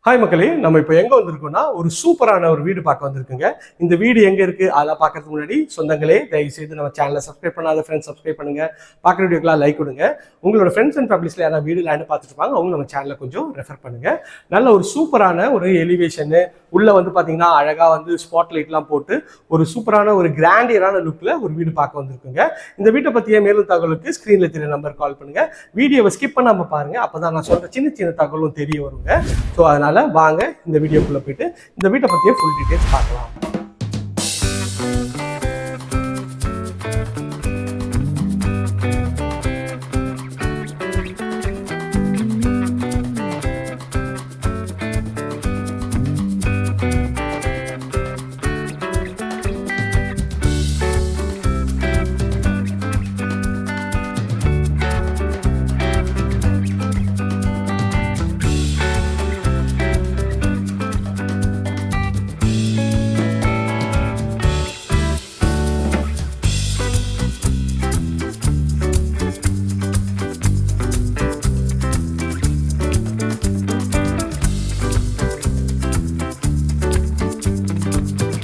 Hi மக்களே, நம்ம இப்போ எங்கே வந்திருக்கோம்னா ஒரு சூப்பரான ஒரு வீடு பார்க்க வந்திருக்குங்க. இந்த வீடு எங்கே இருக்குது அதெல்லாம் பார்க்கறதுக்கு முன்னாடி சொந்தங்களே தயவுசெய்து நம்ம சேனலை சப்ஸ்கிரைப் பண்ணாத ஃப்ரெண்ட்ஸ் சப்ஸ்கிரைப் பண்ணுங்க, பார்க்குற வீடியோக்கெல்லாம் லைக் கொடுங்க. உங்களோட ஃப்ரெண்ட்ஸ் அண்ட் ஃபேமிலிஸில் யாராவது வீடு லேண்டு பார்த்துட்டு இருப்பாங்க, அவங்க நம்ம சேனலை கொஞ்சம் ரெஃபர் பண்ணுங்க. நல்ல ஒரு சூப்பரான ஒரு எலிவேஷனு உள்ளே வந்து பார்த்தீங்கன்னா அழகாக வந்து ஸ்பாட் லைட்லாம் போட்டு ஒரு சூப்பரான ஒரு கிராண்டியரான லுக்கில் ஒரு வீடு பார்க்க வந்திருக்குங்க. இந்த வீட்டை பற்றிய மேலும் தகவலுக்கு ஸ்க்ரீனில் தெரிய நம்பர் கால் பண்ணுங்க. வீடியோவை ஸ்கிப் பண்ணாமல் பாருங்க, அப்போ தான் நான் சொல்கிற சின்ன சின்ன தகவலும் தெரிய வருங்க. ஸோ அதனால் வாங்க இந்த வீடியோக்குள்ள போயிட்டு இந்த வீட்டை பற்றிய ஃபுல் டீடைல்ஸ் பார்க்கலாம்.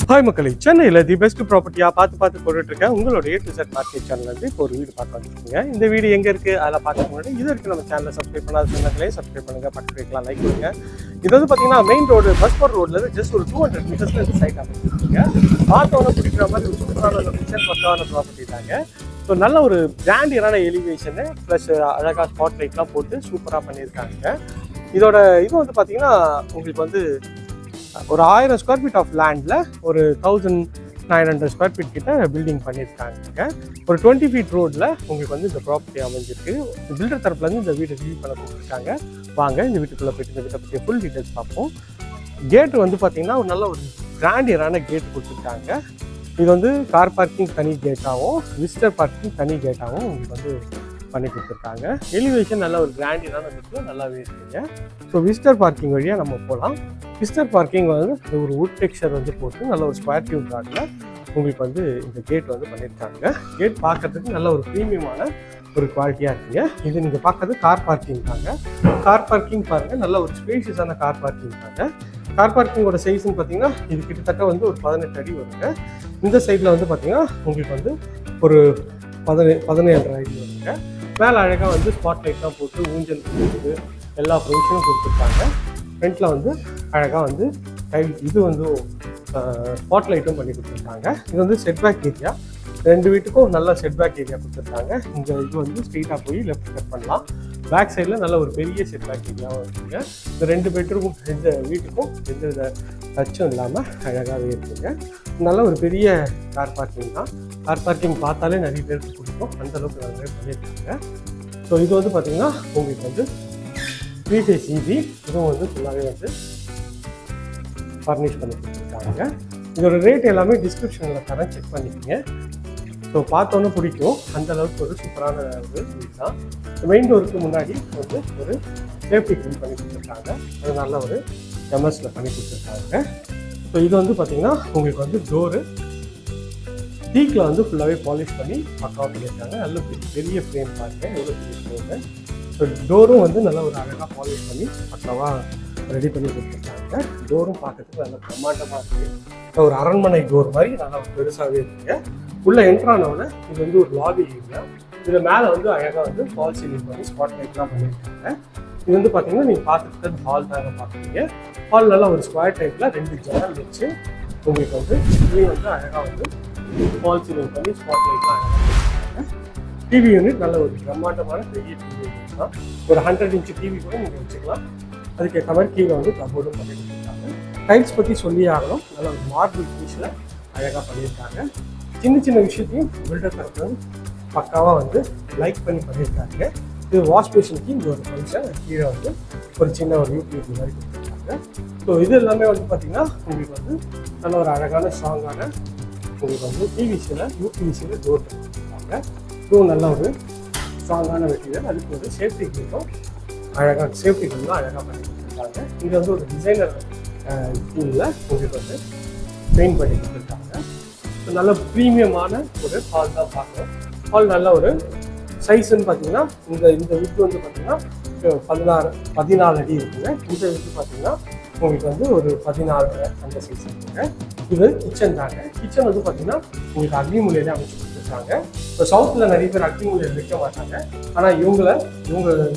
ஹாய் மக்களே, சென்னையில் தி பெஸ்ட் ப்ராப்பர்ட்டியாக பார்த்து போட்டுட்டு இருக்கேன். உங்களோட A to Z market channel வந்து இப்போ ஒரு வீடு பார்க்க வந்துருக்கீங்க. இந்த வீடு எங்கே இருக்குது அதெல்லாம் பார்க்க முன்னாடி இது வரைக்கும் நம்ம சேனலை சப்ஸ்கிரைப் பண்ணாத சொன்னாங்களே சப்ஸ்கிரைப் பண்ணுங்கள், பக்கத்து வைக்கலாம், லைக் பண்ணுங்க. இது வந்து பார்த்தீங்கன்னா மெயின் ரோடு பஸ்போர் ரோட்லேருந்து ஜஸ்ட் ஒரு 200 மீட்டர்ஸில் இந்த சைட் அமைச்சிருக்கீங்க. பார்த்தோன்னே பிடிக்கிற மாதிரி ஒரு சூப்பரான லொக்கேஷன், பக்காவான ப்ராப்பர்ட்டி தாங்க. ஸோ நல்ல ஒரு கிராண்டியரான எலிவேஷனு ப்ளஸ் அழகாக ஸ்பாட் லைட்லாம் போட்டு சூப்பராக பண்ணியிருக்காங்க. இதோட இது வந்து பார்த்தீங்கன்னா உங்களுக்கு வந்து ஒரு 1000 ஸ்கொயர் ஃபீட் ஆஃப் லேண்டில் ஒரு 1900 ஸ்கொயர் ஃபீட் கிட்ட பில்டிங் பண்ணியிருக்காங்க. ஒரு 20 ஃபீட் ரோடில் உங்களுக்கு வந்து இந்த ப்ராப்பர்ட்டி அமைஞ்சிருக்கு. பில்டர் தரப்புலேருந்து இந்த வீடு ரிவ்யூ பண்ண கொடுத்துருக்காங்க. வாங்க இந்த வீட்டுக்குள்ளே போய்ட்டு இந்த வீட்டை பற்றி ஃபுல் டீட்டெயில்ஸ் பார்ப்போம். கேட்டு வந்து பார்த்தீங்கன்னா ஒரு நல்ல ஒரு கிராண்டியரான கேட்டு கொடுத்துருக்காங்க. இது வந்து கார் பார்க்கிங் தனி கேட்டாகவும் விசிட்டர் பார்க்கிங் தனி கேட்டாகவும் உங்களுக்கு வந்து பண்ணி கொடுத்துருக்காங்க. எலிவேஷன் நல்ல ஒரு கிராண்டியரான இருக்குது, நல்லாவே இருக்குங்க. ஸோ விசிட்டர் பார்க்கிங் வழியாக நம்ம போகலாம். விசிட்டர் பார்க்கிங் வந்து ஒரு வுட் டெக்ஸ்சர் வந்து போட்டு நல்ல ஒரு ஸ்கொயர் டியூப் ராட்டில் உங்களுக்கு வந்து இந்த கேட் வந்து பண்ணியிருக்காங்க. கேட் பார்க்கறதுக்கு நல்ல ஒரு ப்ரீமியமான ஒரு குவாலிட்டியாக இருக்குங்க. இது நீங்கள் பார்க்கறது கார் பார்க்கிங் தாங்க. கார் பார்க்கிங் பாருங்கள், நல்ல ஒரு ஸ்பேஷியஸான கார் பார்க்கிங் தாங்க. கார் பார்க்கிங்கோட சைஸ்ன்னு பார்த்தீங்கன்னா இது கிட்டத்தட்ட வந்து ஒரு 18 அடி வருங்க. இந்த சைடில் வந்து பார்த்தீங்கன்னா உங்களுக்கு வந்து ஒரு 17 அடி வருங்க. மேலே அழகாக வந்து ஸ்பாட் லைட்லாம் போட்டு ஊஞ்சல் கொடுத்து எல்லா ப்ரொவிஷனும் கொடுத்துருக்காங்க. ஃப்ரண்ட்டில் வந்து அழகாக வந்து இது வந்து ஸ்பாட் லைட்டும் பண்ணி கொடுத்துருக்காங்க. இது வந்து செட்பேக் ஏரியா, 2 வீட்டுக்கும் நல்ல செட்பேக் ஏரியா கொடுத்துருக்காங்க. இந்த இது வந்து ஸ்ட்ரெயிட்டாக போய் லெஃப்ட் கட் பண்ணலாம். பேக் சைடில் நல்ல ஒரு பெரிய செட்பேக் ஏரியாவும் இருக்குங்க. இந்த 2 பெட்ரூம் எந்த வீட்டுக்கும் எந்த வித டச்சும் இல்லாமல் அழகாகவே இருக்குங்க. நல்ல ஒரு பெரிய கார் பார்க்கிங் தான். கார் பார்க்கிங் பார்த்தாலே நிறைய பேருக்கு பிடிக்கும், அந்தளவுக்கு நிறைய பண்ணியிருக்காங்க. ஸோ இது வந்து பார்த்திங்கன்னா உங்களுக்கு வந்து 3 ஃபேஸ் EB, இதுவும் வந்து ஃபுல்லாகவே வந்து ஃபர்னிஷ் பண்ணி கொடுத்துருக்காங்க. இதோட ரேட் எல்லாமே டிஸ்கிரிப்ஷனில் தரேன், செக் பண்ணிக்கோங்க. ஸோ பார்த்தோன்னே பிடிக்கும், அந்தளவுக்கு ஒரு சூப்பரான ஒரு வீடு தான். மெயின் டோருக்கு முன்னாடி வந்து ஒரு சேஃப்டி கிளீன் பண்ணி கொடுத்துருக்காங்க. அது நல்ல ஒரு எம்எஸ்ல பண்ணி கொடுத்துருக்காங்க. ஸோ இது வந்து பார்த்திங்கன்னா உங்களுக்கு வந்து டோரு டீக்கில் வந்து ஃபுல்லாகவே பாலிஷ் பண்ணி பக்காவாக பண்ணியிருக்காங்க. நல்ல பெரிய ஃப்ரேம் பாருங்கள், எவ்வளோ பெரிய ஃப்ரேமு. ஸோ டோரும் வந்து நல்லா ஒரு அழகாக பாலிஷ் பண்ணி பக்காவாக ரெடி பண்ணி கொடுத்துருக்காங்க. டோரும் பார்க்கறதுக்கு நல்லா பிரம்மாண்டமாக இருக்குது. ஒரு அரண்மனை டோர் மாதிரி நல்லா பெருசாகவே இருக்குங்க. உள்ள என்ட்ரானோட இது வந்து ஒரு லாபி ஏரியா. இதில் மேலே வந்து அழகாக வந்து ஃபால் சீலிங் பண்ணி ஸ்பாட் லைட்லாம் பண்ணியிருக்காங்க. இது வந்து பார்த்தீங்கன்னா நீங்கள் பார்த்துட்டு ஹால் தாங்க பார்க்குறீங்க. ஹால் நல்லா ஒரு ஸ்கொயர் டைப்பில் 2 ஜன்னல் வச்சு உங்களுக்கு வந்து இதுலேயும் வந்து அழகாக வந்து ஃபால் சீலிங் பண்ணி ஸ்பாட் லைட்லாம் அழகாக பண்ணியிருக்காங்க. டிவி யூனிட் நல்ல ஒரு பிரம்மாண்டமான பெரிய டிவி யூனிட் தான். ஒரு 100 இன்ச் டிவி கூட நீங்கள் வச்சுக்கலாம். அதுக்கேற்ற மாதிரி கீழே வந்து கபோர்டும் பண்ணி கொடுத்துருக்காங்க. டைல்ஸ் பற்றி சொல்லியே ஆகணும், நல்ல ஒரு மார்பிள் ஃபினிஷில் அழகாக பண்ணியிருக்காங்க. சின்ன சின்ன விஷயத்தையும் பில்டர் தரப்பு வந்து பக்காவாக வந்து லைக் பண்ணி பண்ணியிருக்காங்க. இது வாஷ் பேஷனுக்கு இங்கே ஒரு ஃபங்க்ஷன், கீழே வந்து ஒரு சின்ன ஒரு யூடியூப் மாதிரி கொடுத்துருக்காங்க. ஸோ இது எல்லாமே வந்து பார்த்திங்கன்னா உங்களுக்கு வந்து நல்ல ஒரு அழகான ஸ்ட்ராங்கான உங்களுக்கு வந்து யூபிவிசியில் டோர் கொடுத்துருக்காங்க. இதுவும் நல்ல ஒரு ஸ்ட்ராங்கான மெட்டீரியல். அதுக்கு ஒரு சேஃப்டி கிளிக்கும் அழகாக அழகாக பண்ணி கொடுத்துருக்காங்க. இது வந்து ஒரு டிசைனர் தீமில் உங்களுக்கு வந்து பெயிண்ட் பண்ணி கொடுத்துருக்காங்க. நல்ல ப்ரீமியமான ஒரு ஹால் தான் பார்க்குறோம். ஹால் நல்ல ஒரு சைஸ்ன்னு பார்த்தீங்கன்னா இந்த வித்து வந்து பார்த்தீங்கன்னா 14 அடி இருக்குங்க. இந்த வித்து பார்த்தீங்கன்னா உங்களுக்கு வந்து ஒரு 14 அந்த சைஸ் இருக்குங்க. இது கிச்சன் தாங்க. கிச்சன் வந்து பார்த்தீங்கன்னா உங்களுக்கு அக்னி மூலையில அமைச்சு கொடுத்துருக்காங்க. இப்போ சவுத்தில் நிறைய பேர் அக்னி மூலையில் வைக்க மாட்டாங்க. ஆனால் இவங்க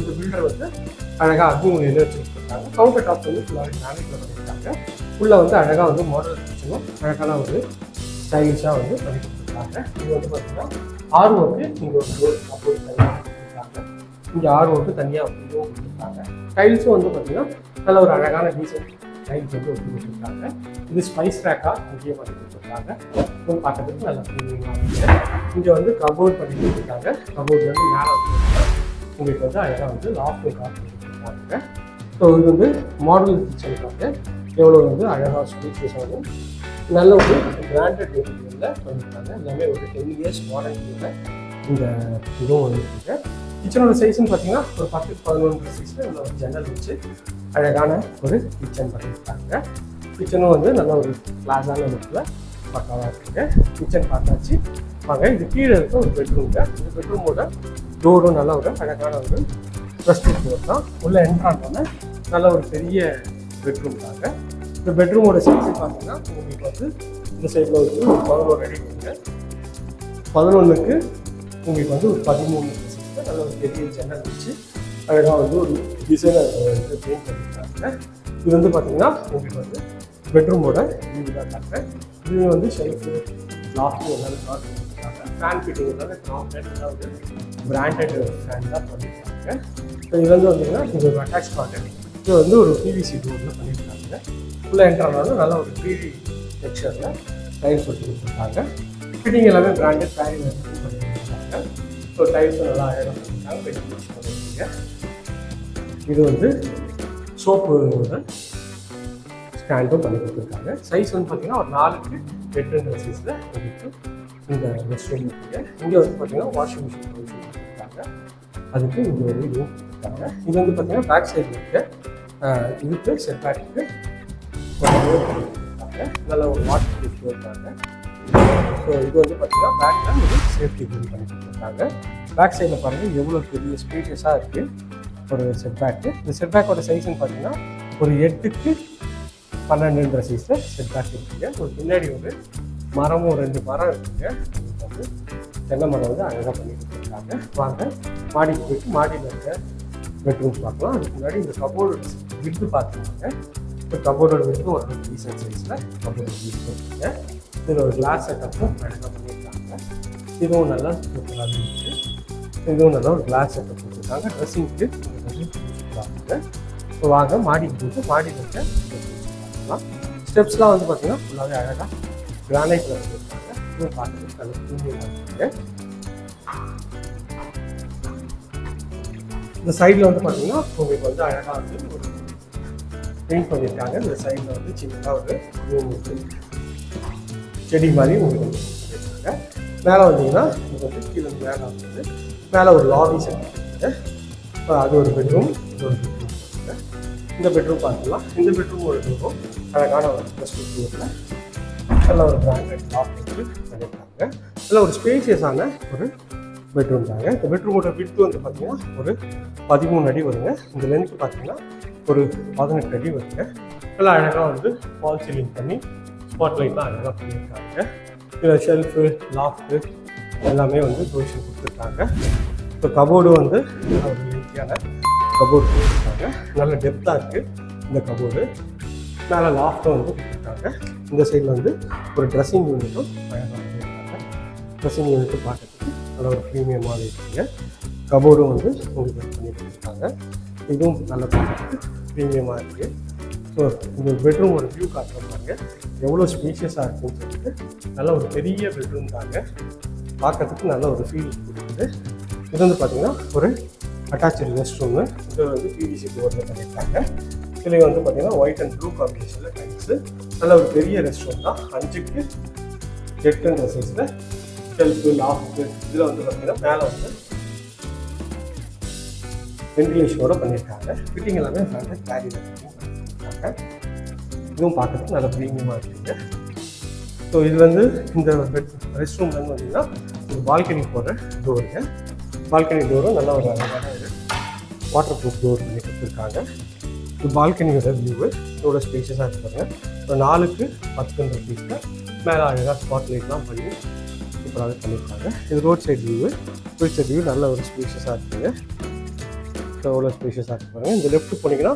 இந்த பில்டர் வந்து அழகாக அக்னி மூலையில் வச்சு கொடுத்துருக்காங்க. கவுண்டர் டாப் வந்து ஃபுல்லாக கிரானைட்டில் பண்ணியிருக்காங்க. உள்ளே வந்து அழகாக வந்து மாடல் கிச்சனும் அழகான ஒரு ஸ்டைலிஷாக வந்து பண்ணி கொடுத்துருக்காங்க. இது வந்து பார்த்தீங்கன்னா ஆர்ஓக்கு இங்கே ஒரு டோர் கபோர்ட் தனியாக கொடுத்துருக்காங்க. இங்கே ஆர்ஓக்கு தனியாக இதுவும் கொடுத்துருக்காங்க. டைல்ஸும் வந்து பார்த்தீங்கன்னா நல்ல ஒரு அழகான டீசன்ட் டைல்ஸ் வந்து ஒட்டி கொடுத்துருக்காங்க. இது ஸ்பைஸ் ரேக்காக இங்கேயே பண்ணி கொடுத்துருக்காங்க. இதுவும் பார்க்கறதுக்கு நல்ல ப்ரீமியமாக இருக்குது. இங்கே வந்து கபோர்ட் பண்ணி கொடுத்துருக்காங்க. கபோர்ட் வந்து மேலே வந்து உங்களுக்கு வந்து அழகாக வந்து லாஃப்ட் காட்டு கொடுத்துருக்காங்க. ஸோ இது வந்து மாடல் கிச்சனுக்காக எவ்வளோ வந்து அழகாக ஸ்பீச்சஸாகவும் நல்ல ஒரு பிராண்டட் மெட்டீரியலில் பண்ணியிருக்காங்க. எல்லாமே ஒரு 10 இயர்ஸ் வாரண்டியில் இந்த இதுவும் வந்துருக்கு. கிச்சனோட சைஸ்ன்னு பார்த்தீங்கன்னா ஒரு 10-11 சைஸில் நல்ல ஒரு ஜன்னல் வச்சு அழகான ஒரு கிச்சன் பண்ணியிருக்காங்க. கிச்சனும் வந்து நல்ல ஒரு கிளாஸான லுக்கில் பக்காவாக இருக்குங்க. கிச்சன் பார்த்தாச்சு வாங்க. இது கீழே இருக்க ஒரு பெட்ரூம்ங்க. இந்த பெட்ரூமோட டோரும் நல்ல ஒரு அழகான ஒரு ரெஸ்ட்ரூம் டோர் தான். உள்ளே என்ட்ரானோன்னா நல்ல ஒரு பெரிய பெட்ரூம் தாங்க. இந்த பெட்ரூமோட சைஸ் பார்த்தீங்கன்னா உங்களுக்கு வந்து இந்த சைடில் வந்து ஒரு 11 அடி வருங்க. 11க்கு உங்களுக்கு வந்து ஒரு 13 சைஸில் நல்ல ஒரு பெரிய ஜன்னல் வச்சு அழகாக வந்து ஒரு டிசைனர் வந்து பெயிண்ட் பண்ணியிருக்காங்க. இது வந்து பார்த்தீங்கன்னா உங்களுக்கு வந்து பெட்ரூமோட வியூ தான் காட்டுறேன். இது வந்து ஷெல்ஃபு லாஃப்ட்டு எல்லாமே கார் பண்ணியிருக்காங்க. ஃபேன் ஃபிட்டிங் எல்லாமே காம்பேக்டாக பிராண்டட் ஃபேன் தான் பண்ணியிருக்காங்க. ஸோ இது வந்து வந்தீங்கன்னா இது ஒரு அட்டாச் கார்டன். இது வந்து ஒரு பிவிசி டோரில் பண்ணியிருக்காங்க. உள்ளே என்ட்ரானாலும் நல்ல ஒரு 3D டெக்ஸ்சரில் டைல்ஸ் ஒட்டி கொடுத்துருக்காங்க. ஃபிட்டிங் எல்லாமே பிராண்டட் ஃபேரி பண்ணியிருக்காங்க. ஸோ டைல்ஸும் நல்லா அழகாக பண்ணியிருக்காங்க. பண்ணியிருக்கீங்க. இது வந்து சோப்போட ஸ்டாண்டும் பண்ணி கொடுத்துருக்காங்க. சைஸ் வந்து பார்த்தீங்கன்னா ஒரு 4x8 சைஸில் உங்களுக்கு இந்த ரெஸ்ட் ரூம் இருக்குங்க. இங்கே வந்து பார்த்தீங்கன்னா வாஷிங் மிஷின் கொடுத்துருக்காங்க. அதுக்கு இங்கே ஒரு ரூம் கொடுத்துருக்காங்க. இது வந்து பார்த்தீங்கன்னா பேக் சைடில் இருக்குது. இதுக்கு செட் பேக்கு கொடுத்துருக்காங்க. நல்ல ஒரு வாட்டர் ப்ரூஃப் இருக்காங்க. ஸோ இது வந்து பார்த்தீங்கன்னா பேக்கில் ஒரு சேஃப்டி பில் பண்ணி கொடுத்துருக்காங்க. பேக் சைடில் பாருங்கள் எவ்வளோ பெரிய ஸ்பேஷியஸாக இருக்குது ஒரு செட் பேக்கு. இந்த செட் பேக்கோட சைஸ்ன்னு பார்த்தீங்கன்னா ஒரு 8x12 சைஸில் செட் பேக் இருக்குங்க. ஒரு பின்னாடி ஒரு மரமும் 2 மரம் இருக்குங்க. அதுக்கு வந்து தென்னை மரம் வந்து அழகாக பண்ணி கொடுத்துருக்காங்க. வாங்க மாடிக்கு போயிட்டு மாடியில் இருக்க பெட்ரூம்ஸ் பார்க்கலாம். அதுக்கு முன்னாடி இந்த கபோர்டோட விட்டு பார்த்துக்கோங்க. இப்போ கபோர்டோட விட்டு ஒரு டீசன்ட் சைஸில் கபோர்டோட விட்டு இருக்குங்க. இதில் ஒரு கிளாஸ் செட்டப்பும் அழகாக பண்ணியிருக்காங்க. இதுவும் நல்லா சூப்பராக இருக்குது. இதுவும் நல்லா ஒரு கிளாஸ் செட்டப் கொடுத்துருக்காங்க. ட்ரெஸ்ஸிங்க்கு கொடுத்துருக்காங்க. இப்போ வாங்க மாடிக்கு போட்டு மாடியில் இருக்க பார்க்கலாம். ஸ்டெப்ஸ்லாம் வந்து பார்த்தீங்கன்னா ஃபுல்லாகவே அழகாக கிரானைட்டில் வந்துருக்காங்க. இதுவும் பார்க்குறது நல்ல ப்ரீமியமாக இருக்குங்க. இந்த சைடில் வந்து பார்த்தீங்கன்னா உங்களுக்கு வந்து அழகாக வந்து ஒரு பெயிண்ட் பண்ணியிருக்காங்க. இந்த சைடில் வந்து சின்னதாக ஒரு ரூம் இருக்குது. செடி மாதிரி உங்களுக்கு வந்து பண்ணியிருக்காங்க. மேலே வந்தீங்கன்னா இது வந்து கீழே மேலே வந்து மேலே ஒரு லாபி செட் இருக்குது. இப்போ அது ஒரு பெட்ரூம், இது ஒரு பெட்ரூம் இருக்குது. இந்த பெட்ரூம் பார்த்துக்கலாம். இந்த பெட்ரூம் ஒரு பெட்ரூம் அழகான ஒரு ரெஸ்ட்ரூமில் நல்ல ஒரு பிராண்டட் லாஃப்ட் பண்ணியிருக்காங்க. நல்ல ஒரு ஸ்பேசியஸான ஒரு பெட்ரூம் தாங்க. இந்த பெட்ரூமோட விட்த் வந்து பார்த்தீங்கன்னா ஒரு 13 அடி வருங்க. இந்த லென்த் பார்த்தீங்கன்னா ஒரு 18 அடி வருங்க. நல்லா அழகாக வந்து ஃபால் சீலிங் பண்ணி ஸ்பாட் லைட்லாம் அழகாக பண்ணியிருக்காங்க. இதில் ஷெல்ஃபு லாஃப்ட்டு எல்லாமே வந்து ப்ரொவிஷன் கொடுத்துருக்காங்க. இப்போ கபோர்டு வந்து ஒரு லென்த்தியான கபோர்டு கொடுத்துருக்காங்க. நல்ல டெப்த்தாக இருக்குது இந்த கபோர்டு. மேலே லாஃப்ட்டும் வந்து கொடுத்துருக்காங்க. இந்த சைடில் வந்து ஒரு ட்ரெஸ்ஸிங் யூனிட்டும் அழகாக பண்ணியிருக்காங்க. ட்ரெஸ்ஸிங் யூனிட்டும் பார்க்கறதுக்கு நல்ல ஒரு ப்ரீமியமாக இருக்குங்க. கபோர்டும் வந்து உங்களுக்கு பண்ணி கொடுத்துருக்காங்க. இதுவும் நல்ல பார்க்கறதுக்கு ப்ரீமியமாக இருக்குது. ஸோ இந்த பெட்ரூம் ஒரு வியூ காட்டுறாங்க எவ்வளோ ஸ்பேஷியஸாக இருக்குன்னு சொல்லிட்டு. நல்ல ஒரு பெரிய பெட்ரூம் தாங்க. பார்க்கறதுக்கு நல்ல ஒரு ஃபீல் கொடுக்குது. இது வந்து பார்த்திங்கன்னா ஒரு அட்டாச்சு ரெஸ்ட் ரூமு. இது வந்து பிவிசி டோரில் பண்ணியிருக்காங்க. இதில் வந்து பார்த்திங்கன்னா ஒயிட் அண்ட் ப்ளூ காம்பினேஷனில் டைல்ஸு. நல்ல ஒரு பெரிய ரெஸ்ட் ரூம் தான். 5x8 சைஸில் ஷெல்ஃபு லாஃப்ட்டு. இதில் வந்து பார்த்திங்கன்னா மேலே வந்து வென்டிலேஷனோட பண்ணியிருக்காங்க. ஃபிட்டிங் எல்லாமே பிராண்டட் கேரியில் பண்ணியிருக்காங்க. இதுவும் பார்க்கறதுக்கு நல்ல ப்ரீமியமாக இருக்குங்க. ஸோ இது வந்து இந்த ரெஸ்ட் ரூம்லேருந்து வந்தீங்கன்னா ஒரு பால்கனி போகிற டோருங்க. பால்கனி டோரும் நல்ல ஒரு அழகான ஒரு வாட்டர் ப்ரூஃப் டோர் பண்ணி கொடுத்துருக்காங்க. இது பால்கனியோட வியூவு இதோட ஸ்பேஷியஸாக இருப்பாங்க. ஸோ 4க்கு 10 ஃபீட்டில் மேலே அழகாக ஸ்பாட் லைட்லாம் பண்ணி சூப்பராகவே பண்ணியிருக்காங்க. இது ரோட் சைடு வியூ நல்ல ஒரு ஸ்பேஷியஸாக இருக்குங்க. ஸோ அவ்வளோ ஸ்பேஷியஸாக இருப்பாங்க. இந்த லெஃப்ட் போனீங்கன்னா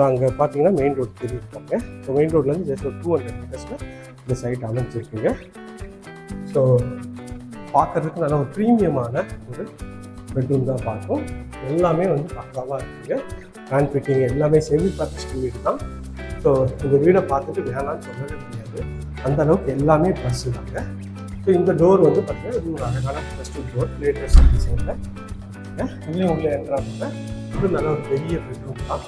அங்கே பார்த்தீங்கன்னா மெயின் ரோடு தெரிவிப்பாங்க. ஸோ மெயின் ரோட்லேருந்து ஜஸ்ட் ஒரு 200 மீட்டர்ஸில் இந்த சைட் அமைச்சிருக்குங்க. ஸோ பார்க்கறதுக்கு நல்ல ஒரு ப்ரீமியமான ஒரு பெட்ரூம் தான் பார்க்கும். எல்லாமே வந்து பக்காவாக இருக்குங்க. ஹேண்ட் ஃபிட்டிங் எல்லாமே செமி ஃபர்னிஷ்டு வீடு தான். ஸோ இந்த வீடை பார்த்துட்டு வேணான்னு சொல்லவே முடியாது, அந்த அளவுக்கு எல்லாமே ப்ளஸ் தாங்க. ஸோ இந்த டோர் வந்து பார்த்தீங்கன்னா இது ஒரு அழகான ப்ளஸ்டூ டோர் லேட்டஸ்ட் டிசைனில் இதுலேயும் உள்ளே என்ட்ராங்க. இது நல்ல ஒரு பெரிய பெட்ரூம் தான்.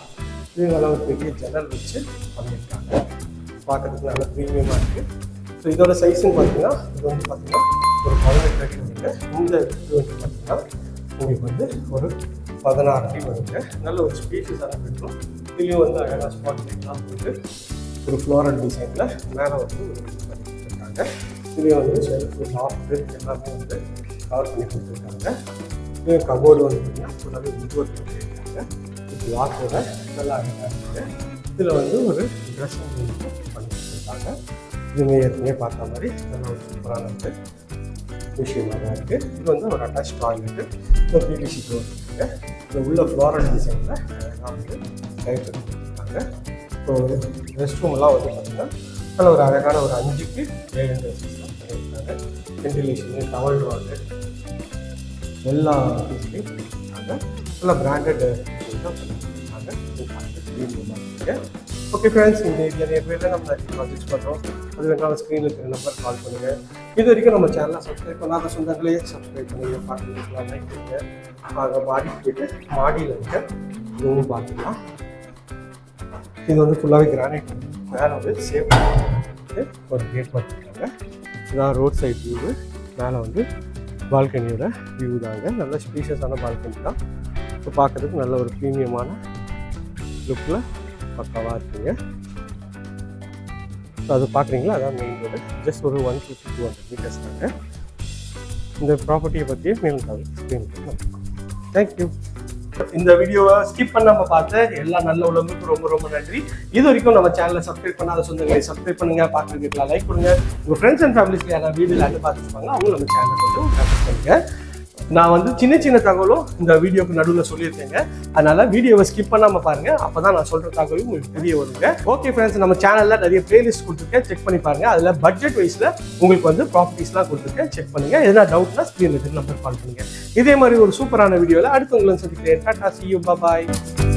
இது நல்ல ஒரு பெரிய ஜன்னல் வச்சு பண்ணியிருக்காங்க. பார்க்குறதுக்கு நல்ல ப்ரீமியமாக இருக்குது. ஸோ இதோட சைஸுன்னு பார்த்தீங்கன்னா இது வந்து பார்த்தீங்கன்னா ஒரு 18 அடி வருங்க. இந்த இது வந்து பார்த்தீங்கன்னா உங்களுக்கு வந்து ஒரு 16 அடி வருங்க. நல்ல ஒரு ஸ்பேஷியஸான பெட்ரூம். இதுலேயும் வந்து அழகாக ஸ்பாட் லைட்லாம் போட்டு ஒரு ஃப்ளோரல் டிசைனில் மேலே வந்து ஒரு பண்ணி கொடுத்துருக்காங்க. இதுலேயும் வந்து ஷெல்ஃபு லாஃப்ட்டு எல்லாமே வந்து கவர் பண்ணி கொடுத்துருக்காங்க. இது கபோர்டு வந்து பார்த்தீங்கன்னா ஃபுல்லாகவே உட்வொர்க் பண்ணியிருக்காங்க. இது வாட்டோட நல்லா அழகாக இருக்குது. இதில் வந்து ஒரு ட்ரெஸ்ஸிங் ரூம் பண்ணி கொடுத்துருக்காங்க. இதுவுமே ஏற்கனவே பார்த்த மாதிரி நல்ல ஒரு சூப்பரான வந்து விஷயமாக தான் இருக்குது. இது வந்து ஒரு attach toilet. So PVC door இருக்குங்க. இதில் உள்ள ஃப்ளோரல் டிசைனில் அழகாக வந்து லைட் கொடுத்துருக்காங்க. ஸோ ரெஸ்ட் ரூம்லாம் வந்து பார்த்திங்கன்னா நல்ல ஒரு அழகான ஒரு 5க்கு 7 ட்ரெஸ்ஸஸ்லாம் பண்ணியிருக்காங்க. வென்டிலேஷனு டவல் ரோடு எல்லா ஃபீஸ்லையும் பண்ணியிருக்காங்க. நல்லா பிராண்டட் தான் பண்ணியிருக்காங்க. ஓகே ஃப்ரெண்ட்ஸ், இந்த ஏரியா நேர்வேல நம்ம நிறைய ப்ராஜெக்ட்ஸ் பண்ணுறோம். அது வேணாலும் ஸ்க்ரீனில் இருக்கிற நம்பர் கால் பண்ணுங்கள். இது வரைக்கும் நம்ம சேனலை சப்ஸ்கிரைப் பண்ணாத சொந்தங்களே சப்ஸ்கிரைப் பண்ணுங்கள், பார்த்துக்கலாம், லைக் பண்ணுங்கள். நாங்கள் மாடிக்கு போய்ட்டு மாடியில் இருக்க ரூம் பார்த்துக்கலாம். இது வந்து ஃபுல்லாகவே கிரானைட் மேலே வந்து சேஃப் ஒரு கேட் பண்ணியிருக்காங்க. இதுதான் ரோட் சைடு வியூவு. மேலே வந்து பால்கனியோட வியூ தாங்க. நல்ல ஸ்பீஷியஸான பால்கனி தான். ஸோ பார்க்குறதுக்கு நல்ல ஒரு ப்ரீமியமான லுக்கில் பக்காவாக இருக்குங்க. ஸோ அது பார்க்குறீங்களா, அதான் மெயின் ரோடு. ஜஸ்ட் ஒரு 150-200 மீட்டர்ஸ் தாங்க. இந்த ப்ராப்பர்ட்டியை பற்றி மேலும் ஸ்க்ரீன் தேங்க்யூ. இந்த வீடியோவை ஸ்கிப் பண்ணாம பார்த்த எல்லா நல்ல உள்ளவங்களுக்கும் ரொம்ப ரொம்ப நன்றி. இது வரைக்கும் நம்ம சேனலை சப்ஸ்கிரைப் பண்ணாத சொந்தங்களை சப்ஸ்கிரைப் பண்ணுங்க, பார்க்குறதுக்கு லைக் கொடுங்க. உங்கள் ஃப்ரெண்ட்ஸ் அண்ட் ஃபேமிலிஸ்க்கு யாராவது வீடியோவில் அண்டு பார்த்துருப்பாங்க, அவங்க நம்ம சேனலை கொஞ்சம் சப்ஸ்கிரைப் பண்ணுங்க. நான் வந்து சின்ன சின்ன தகவலும் இந்த வீடியோக்கு நடுவில் சொல்லியிருக்கேங்க. அதனால வீடியோவை ஸ்கிப் பண்ணாமல் பாருங்க, அப்பதான் நான் சொல்ற தகவலும் உங்களுக்கு தெரிய வருங்க. ஓகே ஃப்ரெண்ட்ஸ், நம்ம சேனல்ல நிறைய பிளேலிஸ்ட் கொடுத்துருக்கேன், செக் பண்ணி பாருங்க. அதுல பட்ஜெட் வைஸ்ல உங்களுக்கு வந்து ப்ராப்பர்ட்டிஸ்லாம் கொடுத்துருக்கேன், செக் பண்ணுங்க. எதனா டவுட்னா ஸ்க்ரீன்ல நம்பர் கால் பண்ணுங்க. இதே மாதிரி ஒரு சூப்பரான வீடியோவில் அடுத்து உங்களை சந்திக்கிறேன். Tata, see you, bye bye.